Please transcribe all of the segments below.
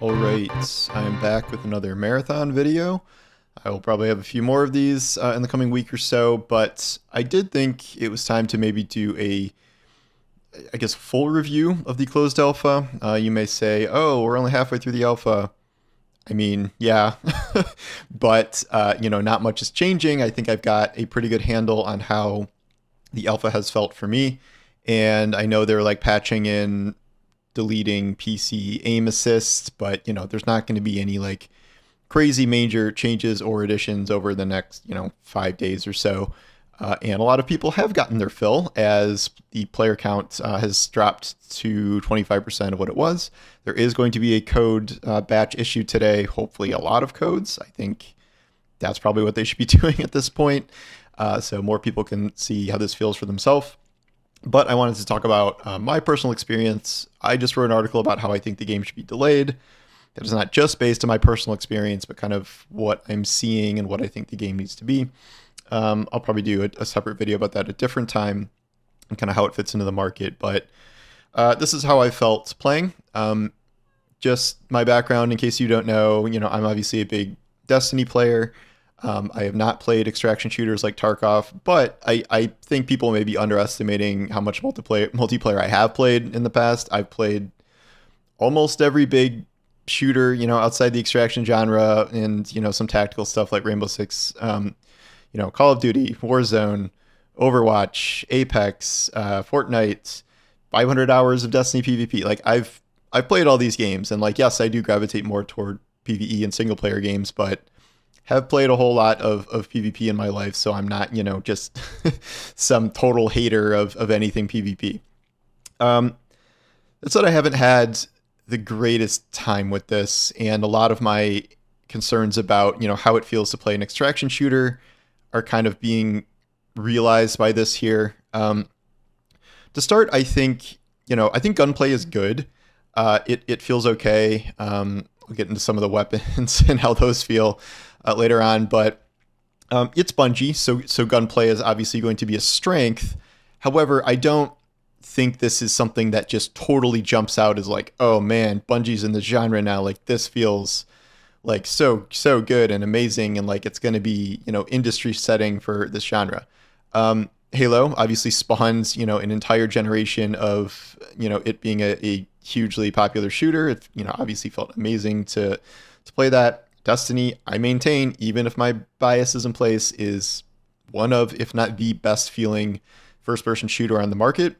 Alright, I am back with another marathon video. I will probably have a few more of these in the coming week or so, but I did think it was time to maybe do I guess, full review of the closed alpha. You may say, oh, we're only halfway through the alpha. I mean, yeah, but, not much is changing. I think I've got a pretty good handle on how the alpha has felt for me, and I know they're like patching in deleting PC aim assist, but there's not going to be any like crazy major changes or additions over the next 5 days or so. And a lot of people have gotten their fill as the player count has dropped to 25% of what it was. There is going to be a code batch issued today, hopefully a lot of codes. I think that's probably what they should be doing at this point, so more people can see how this feels for themselves. But I wanted to talk about my personal experience. I just wrote an article about how I think the game should be delayed. That is not just based on my personal experience, but kind of what I'm seeing and what I think the game needs to be. I'll probably do a separate video about that at a different time and kind of how it fits into the market. But this is how I felt playing. Just my background, in case you don't know, I'm obviously a big Destiny player. I have not played extraction shooters like Tarkov, but I think people may be underestimating how much multiplayer I have played in the past. I've played almost every big shooter, outside the extraction genre, and some tactical stuff like Rainbow Six, Call of Duty, Warzone, Overwatch, Apex, Fortnite, 500 hours of Destiny PvP. Like I've played all these games, and like yes, I do gravitate more toward PvE and single player games, but have played a whole lot of PvP in my life, so I'm not, just some total hater of anything PvP. That's what I haven't had the greatest time with this, and a lot of my concerns about, how it feels to play an extraction shooter are kind of being realized by this here. To start, I think Gunplay is good. It feels okay. I'll get into some of the weapons and how those feel later on, but it's Bungie, so Gunplay is obviously going to be a strength. However, I don't think this is something that just totally jumps out as like, oh man, Bungie's in the genre now. Like this feels like so good and amazing, and like it's going to be industry setting for this genre. Halo obviously spawns an entire generation of it being a hugely popular shooter. It obviously felt amazing to play that. Destiny, I maintain, even if my bias is in place, is one of, if not the best feeling first-person shooter on the market.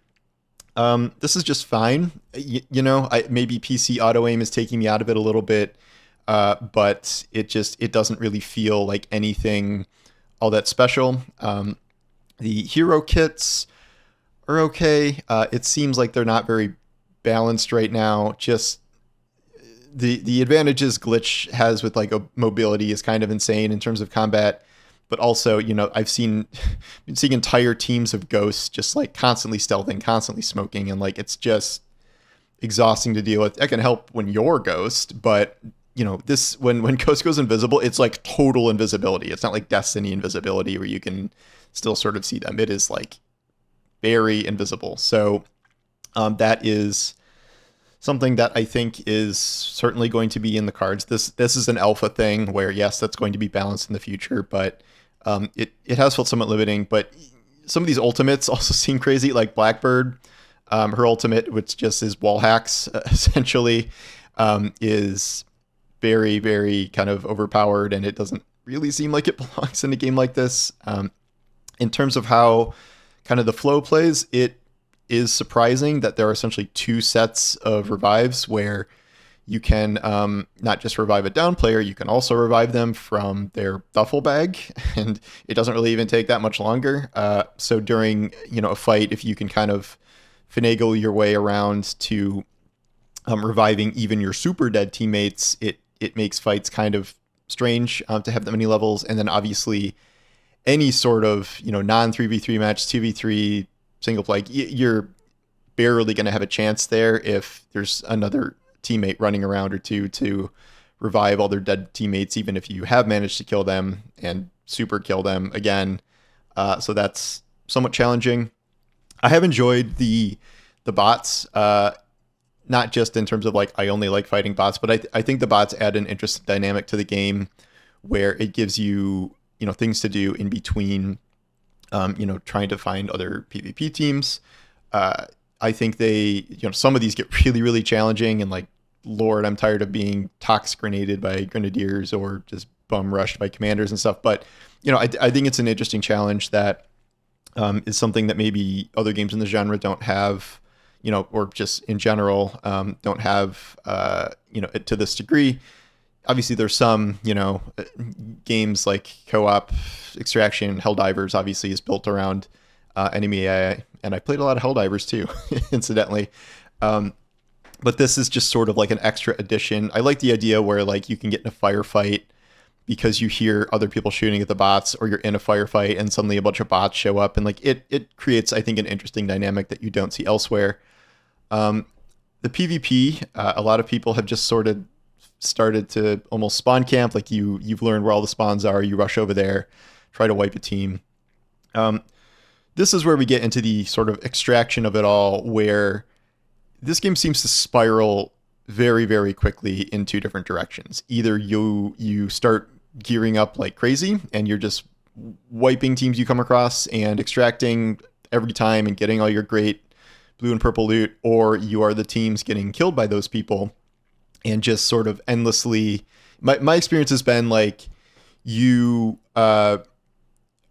This is just fine. Maybe PC auto aim is taking me out of it a little bit, but it doesn't really feel like anything all that special. The hero kits are okay. It seems like they're not very balanced right now. Just the advantages Glitch has with like a mobility is kind of insane in terms of combat, but also I've been seeing entire teams of ghosts just like constantly stealthing, constantly smoking, and like it's just exhausting to deal with. That can help when you're Ghost, but this when Ghost goes invisible, it's like total invisibility. It's not like Destiny invisibility where you can still sort of see them. It is like very invisible. So that is something that I think is certainly going to be in the cards. This is an alpha thing where yes, that's going to be balanced in the future, but it has felt somewhat limiting. But some of these ultimates also seem crazy, like Blackbird. Her ultimate, which just is wall hacks essentially, is very, very kind of overpowered, and it doesn't really seem like it belongs in a game like this. In terms of how kind of the flow plays, it is surprising that there are essentially two sets of revives where you can not just revive a down player, you can also revive them from their duffel bag, and it doesn't really even take that much longer. So during a fight, if you can kind of finagle your way around to reviving even your super dead teammates, it makes fights kind of strange to have that many levels. And then obviously any sort of non 3v3 match, 2v3 single play, you're barely going to have a chance there if there's another teammate running around or two to revive all their dead teammates, even if you have managed to kill them and super kill them again. So that's somewhat challenging. I have enjoyed the bots. not just in terms of like I only like fighting bots, but I think the bots add an interesting dynamic to the game where it gives you, things to do in between, trying to find other PvP teams. Uh, I think some of these get really, really challenging, and like, Lord, I'm tired of being tox grenaded by grenadiers or just bum rushed by commanders and stuff. But, I think it's an interesting challenge that is something that maybe other games in the genre don't have, or just in general don't have, to this degree. Obviously, there's some, games like Co-op, Extraction, Helldivers obviously is built around enemy AI, and I played a lot of Helldivers too, incidentally. But this is just sort of like an extra addition. I like the idea where like you can get in a firefight because you hear other people shooting at the bots, or you're in a firefight and suddenly a bunch of bots show up, and like it creates, I think, an interesting dynamic that you don't see elsewhere. The PvP, a lot of people have just sort of started to almost spawn camp. Like you've learned where all the spawns are, you rush over there, try to wipe a team. This is where we get into the sort of extraction of it all, where this game seems to spiral very, very quickly in two different directions. Either you start gearing up like crazy and you're just wiping teams you come across and extracting every time and getting all your great blue and purple loot, or you are the teams getting killed by those people and just sort of endlessly. My experience has been like you are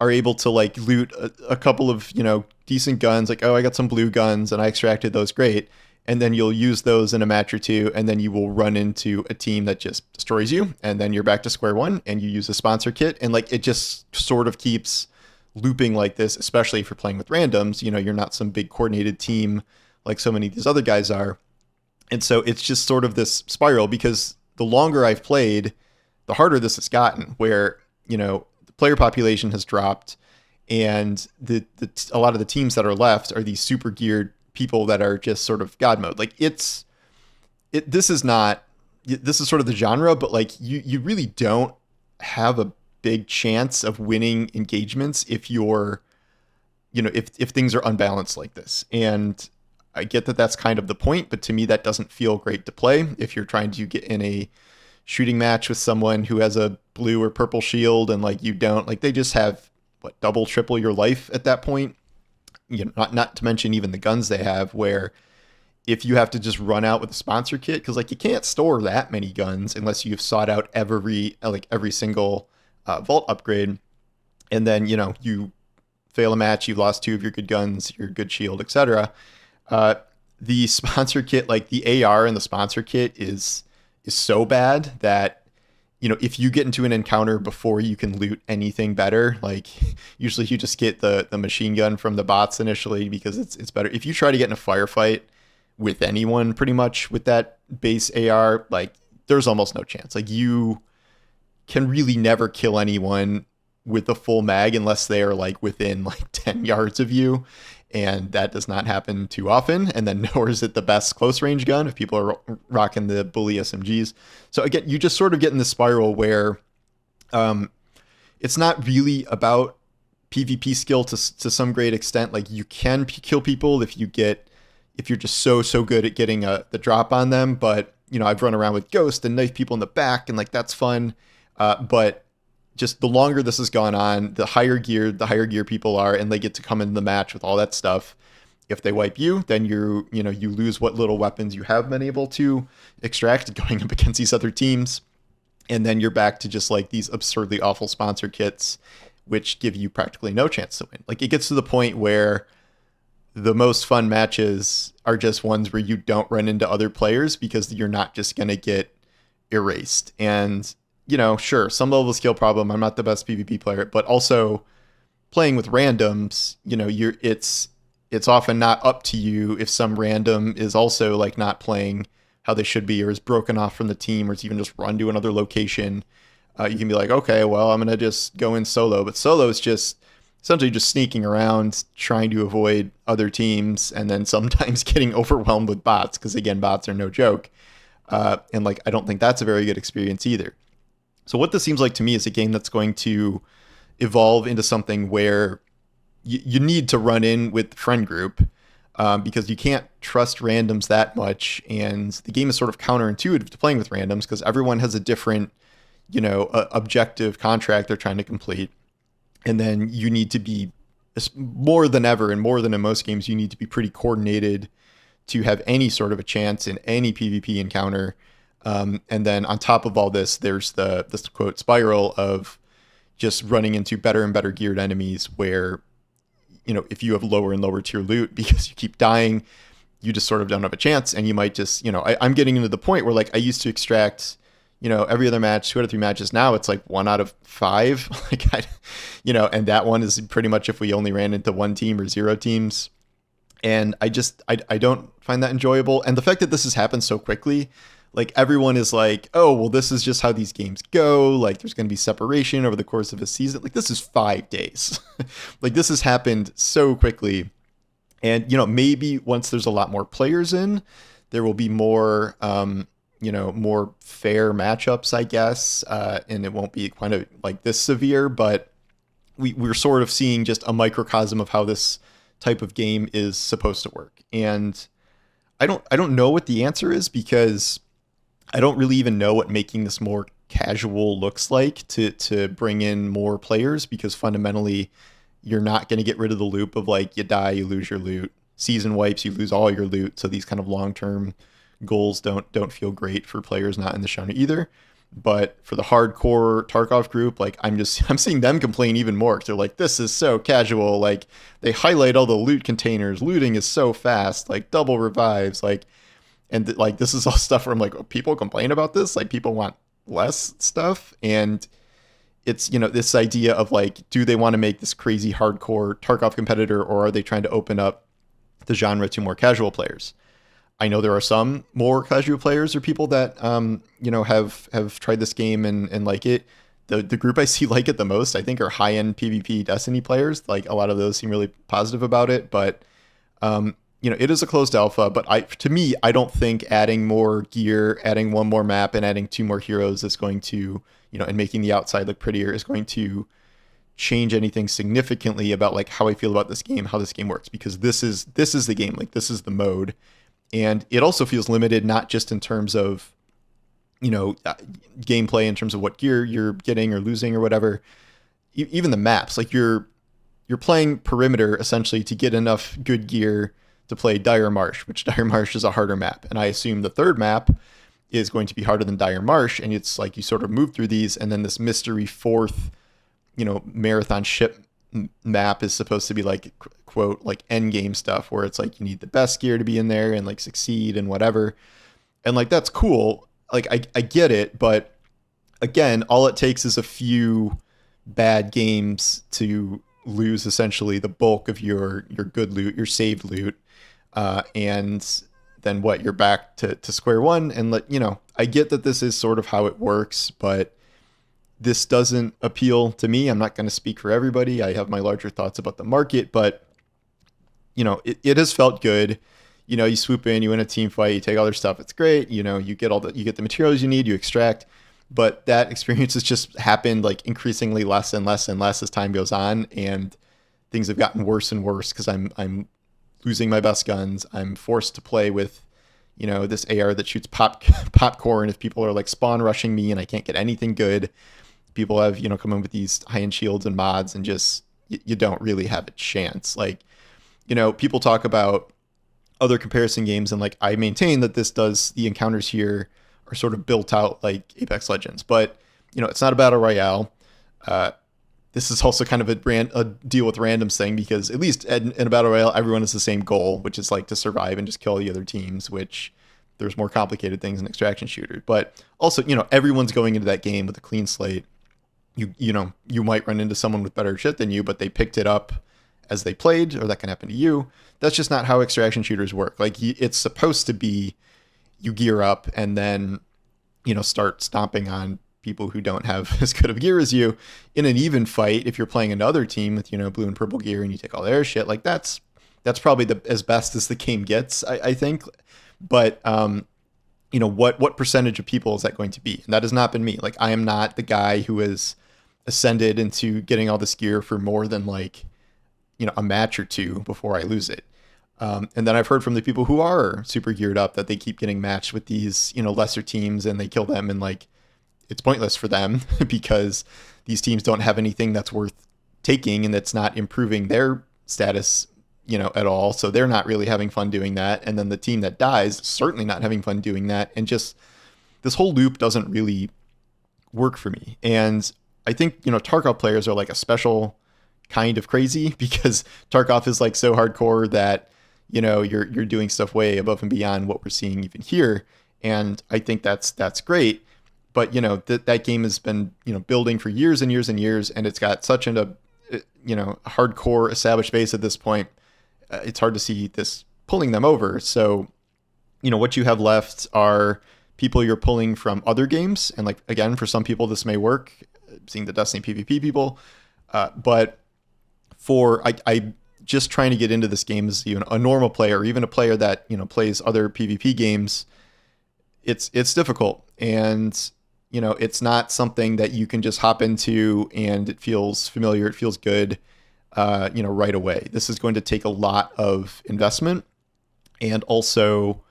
able to like loot a couple of decent guns, like, oh, I got some blue guns and I extracted those, great. And then you'll use those in a match or two, and then you will run into a team that just destroys you, and then you're back to square one, and you use a sponsor kit, and like it just sort of keeps looping like this, especially if you're playing with randoms. You're not some big coordinated team like so many of these other guys are. And so it's just sort of this spiral, because the longer I've played, the harder this has gotten, where, the player population has dropped, and a lot of the teams that are left are these super geared people that are just sort of God mode. Like this is sort of the genre, but like you really don't have a big chance of winning engagements if you're, if things are unbalanced like this. And I get that that's kind of the point, but to me that doesn't feel great to play if you're trying to get in a shooting match with someone who has a blue or purple shield, and like you don't, like they just have double, triple your life at that point. Not to mention even the guns they have, where if you have to just run out with a sponsor kit, because like you can't store that many guns unless you've sought out every single vault upgrade, and then you fail a match, you've lost two of your good guns, your good shield, etc. The sponsor kit, like the AR in the sponsor kit is so bad that if you get into an encounter before you can loot anything better, like usually you just get the machine gun from the bots initially because it's better. If you try to get in a firefight with anyone pretty much with that base AR, like there's almost no chance. Like you can really never kill anyone with a full mag unless they are like within like 10 yards of you. And that does not happen too often. And then nor is it the best close range gun if people are rocking the bully SMGs. So again, you just sort of get in this spiral where it's not really about PvP skill to some great extent. Like you can kill people if you're just so good at getting the drop on them. But I've run around with Ghost and knife people in the back, and like that's fun. But just the longer this has gone on, the higher gear people are, and they get to come into the match with all that stuff. If they wipe you, then you lose what little weapons you have been able to extract going up against these other teams. And then you're back to just like these absurdly awful sponsor kits, which give you practically no chance to win. Like it gets to the point where the most fun matches are just ones where you don't run into other players because you're not just going to get erased. And sure, some level of skill problem. I'm not the best PvP player, but also playing with randoms, it's often not up to you if some random is also like not playing how they should be, or is broken off from the team, or it's even just run to another location. You can be like, okay, well, I'm going to just go in solo. But solo is just essentially just sneaking around, trying to avoid other teams, and then sometimes getting overwhelmed with bots, because again, bots are no joke. And like, I don't think that's a very good experience either. So what this seems like to me is a game that's going to evolve into something where you need to run in with the friend group. because you can't trust randoms that much, and the game is sort of counterintuitive to playing with randoms because everyone has a different, objective contract they're trying to complete, and then you need to be more than ever and more than in most games, you need to be pretty coordinated to have any sort of a chance in any PvP encounter. And then on top of all this, there's this quote spiral of just running into better and better geared enemies where, if you have lower and lower tier loot because you keep dying, you just sort of don't have a chance. And you might just, I'm getting into the point where like I used to extract, every other match, 2 out of 3 matches. Now it's like 1 out of 5. And that one is pretty much if we only ran into 1 team or 0 teams. And I don't find that enjoyable. And the fact that this has happened so quickly, like everyone is like, oh, well, this is just how these games go. Like there's going to be separation over the course of a season. Like this is 5 days. Like this has happened so quickly. And, maybe once there's a lot more players in, there will be more, more fair matchups, I guess. And it won't be kind of like this severe, but we're sort of seeing just a microcosm of how this type of game is supposed to work. And I don't know what the answer is because I don't really even know what making this more casual looks like to bring in more players, because fundamentally you're not going to get rid of the loop of like you die, you lose your loot, season wipes, you lose all your loot. So these kind of long-term goals don't feel great for players not in the genre either. But for the hardcore Tarkov group, like I'm seeing them complain even more because they're like, this is so casual. Like they highlight all the loot containers. Looting is so fast, like double revives, like, and like this is all stuff where I'm like, oh, people complain about this. Like people want less stuff, and it's this idea of like, do they want to make this crazy hardcore Tarkov competitor, or are they trying to open up the genre to more casual players? I know there are some more casual players or people that, have tried this game and like it. The group I see like it the most, I think, are high-end PvP Destiny players. Like a lot of those seem really positive about it. But, it is a closed alpha. But to me, I don't think adding more gear, adding 1 more map, and adding 2 more heroes is going to, and making the outside look prettier is going to change anything significantly about like how I feel about this game, how this game works. Because this is the game. Like this is the mode. And it also feels limited, not just in terms of, gameplay, in terms of what gear you're getting or losing or whatever. Even the maps, like you're playing perimeter essentially to get enough good gear to play Dire Marsh, which Dire Marsh is a harder map. And I assume the 3rd map is going to be harder than Dire Marsh. And it's like you sort of move through these, and then this mystery 4th, marathon ship map is supposed to be like, quote, like end game stuff where it's like you need the best gear to be in there and like succeed and whatever. And like that's cool. Like I get it, but again, all it takes is a few bad games to lose essentially the bulk of your good loot, your saved loot. And then what, you're back to square one. And I get that this is sort of how it works, but this doesn't appeal to me. I'm not going to speak for everybody. I have my larger thoughts about the market, but it has felt good. You swoop in, you win a team fight, you take all their stuff. It's great. You get the materials you need, you extract, but that experience has just happened like increasingly less and less and less as time goes on. And things have gotten worse and worse because I'm losing my best guns. I'm forced to play with, this AR that shoots popcorn if people are like spawn rushing me and I can't get anything good. People have, come in with these high-end shields and mods, and just, you don't really have a chance. Like, people talk about other comparison games, and like, I maintain that the encounters here are sort of built out like Apex Legends, but, it's not a battle royale. This is also kind of a deal with randoms thing, because at least in a battle royale, everyone has the same goal, which is like to survive and just kill the other teams, which there's more complicated things in extraction shooter. But also, everyone's going into that game with a clean slate. You might run into someone with better shit than you, but they picked it up as they played, or that can happen to you. That's just not how extraction shooters work. Like it's supposed to be, you gear up and then, start stomping on people who don't have as good of gear as you in an even fight. If you're playing another team with, blue and purple gear and you take all their shit, like that's probably as best as the game gets, I think. But, what percentage of people is that going to be? And that has not been me. Like I am not the guy who has ascended into getting all this gear for more than like, a match or two before I lose it. And then I've heard from the people who are super geared up that they keep getting matched with these, lesser teams and they kill them, and like it's pointless for them because these teams don't have anything that's worth taking and that's not improving their status, at all. So they're not really having fun doing that. And then the team that dies, certainly not having fun doing that. And just this whole loop doesn't really work for me. And I think, Tarkov players are like a special kind of crazy because Tarkov is like so hardcore that, you're doing stuff way above and beyond what we're seeing even here. And I think that's great. But, that game has been, building for years and years and years, and it's got such a hardcore established base at this point. It's hard to see this pulling them over. So, what you have left are people you're pulling from other games. And like, again, for some people, this may work, seeing the Destiny PvP people. But I just trying to get into this game as a normal player, or even a player that, plays other PvP games, it's difficult. And, it's not something that you can just hop into and it feels familiar. It feels good, right away. This is going to take a lot of investment, and also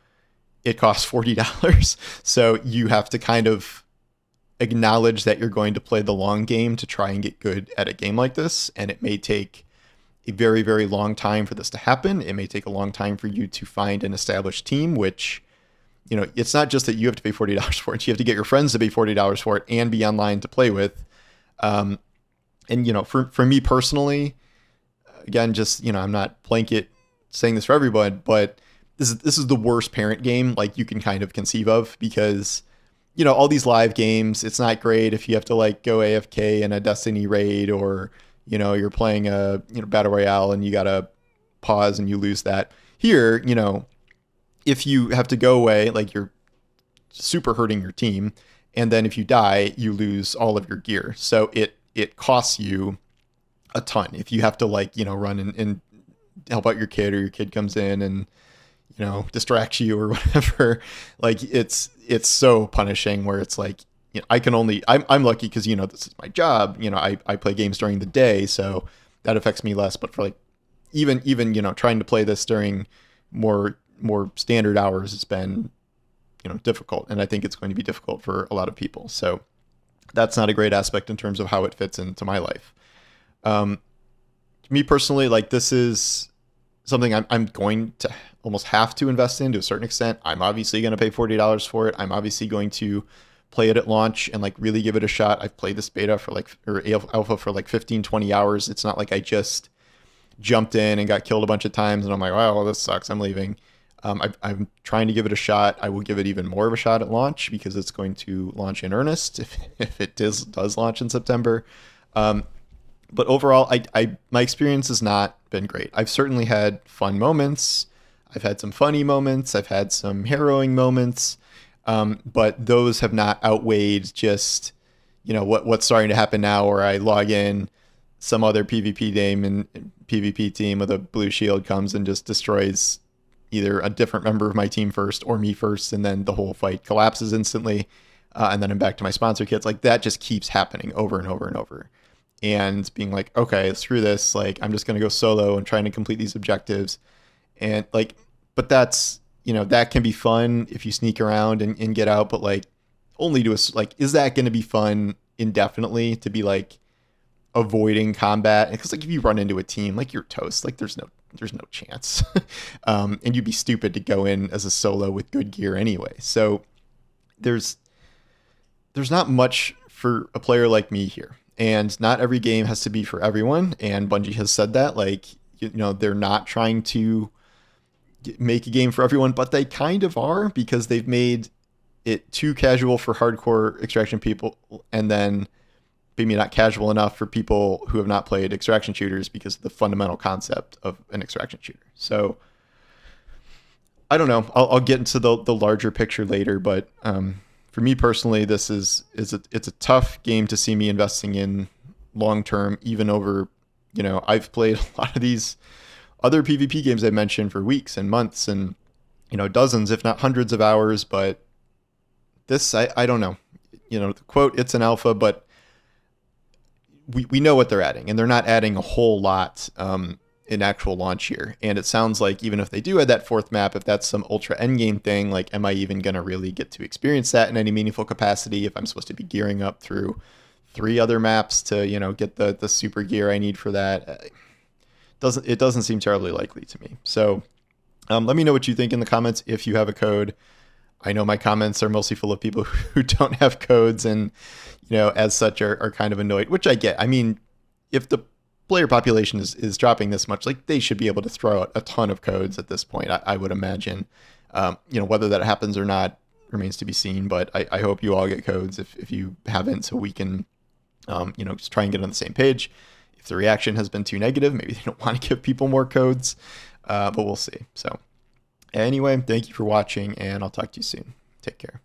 it costs $40. So you have to kind of acknowledge that you're going to play the long game to try and get good at a game like this. And it may take a very, very long time for this to happen. It may take a long time for you to find an established team, which, it's not just that you have to pay $40 for it. You have to get your friends to pay $40 for it and be online to play with. And, for me personally, again, just, I'm not blanket saying this for everyone, but this is the worst parent game like you can kind of conceive of, because, all these live games, it's not great if you have to like go AFK in a Destiny raid, or, you're playing a, battle royale and you got to pause and you lose that. Here, if you have to go away, like you're super hurting your team. And then if you die, you lose all of your gear. So it costs you a ton. If you have to like, run and help out your kid, or your kid comes in and, distracts you or whatever, like it's so punishing, where it's like, I'm lucky because, this is my job. I play games during the day, so that affects me less. But for like, even, trying to play this during more standard hours, it's been, difficult. And I think it's going to be difficult for a lot of people. So that's not a great aspect in terms of how it fits into my life. Me personally, like this is something I'm going to almost have to invest in to a certain extent. I'm obviously going to pay $40 for it. I'm obviously going to play it at launch and like really give it a shot. I've played this beta or alpha for like 15, 20 hours. It's not like I just jumped in and got killed a bunch of times and I'm like, wow, well, this sucks, I'm leaving. I'm trying to give it a shot. I will give it even more of a shot at launch because it's going to launch in earnest if it does launch in September. But overall, my experience has not been great. I've certainly had fun moments. I've had some funny moments. I've had some harrowing moments. But those have not outweighed just, what's starting to happen now, where I log in, some other PvP game and PvP team with a blue shield comes and just destroys either a different member of my team first or me first, and then the whole fight collapses instantly. And then I'm back to my sponsor kits. Like that just keeps happening over and over and over. And being like, okay, screw this. Like, I'm just going to go solo and trying to complete these objectives. And like, but that's, that can be fun if you sneak around and get out, but like only to us, like, is that going to be fun indefinitely to be like avoiding combat? Because like if you run into a team, like you're toast, like there's no chance. And you'd be stupid to go in as a solo with good gear anyway. So there's not much for a player like me here. And not every game has to be for everyone. And Bungie has said that, like, they're not trying to make a game for everyone, but they kind of are, because they've made it too casual for hardcore extraction people, and then maybe not casual enough for people who have not played extraction shooters because of the fundamental concept of an extraction shooter. So I don't know. I'll get into the larger picture later, but for me personally, this it's a tough game to see me investing in long term, even over, I've played a lot of these other PvP games I mentioned for weeks and months and, dozens, if not hundreds of hours. But this, I don't know, the quote, it's an alpha, but we know what they're adding, and they're not adding a whole lot. an actual launch here. And it sounds like even if they do add that fourth map, if that's some ultra endgame thing, like, am I even going to really get to experience that in any meaningful capacity if I'm supposed to be gearing up through 3 other maps to, get the super gear I need for that? It doesn't seem terribly likely to me. So let me know what you think in the comments if you have a code. I know my comments are mostly full of people who don't have codes and, as such are kind of annoyed, which I get. I mean, if the player population is dropping this much, like, they should be able to throw out a ton of codes at this point, I would imagine. Whether that happens or not remains to be seen, but I hope you all get codes if you haven't, so we can, just try and get on the same page. If the reaction has been too negative, maybe they don't want to give people more codes, but we'll see. So anyway, thank you for watching, and I'll talk to you soon. Take care.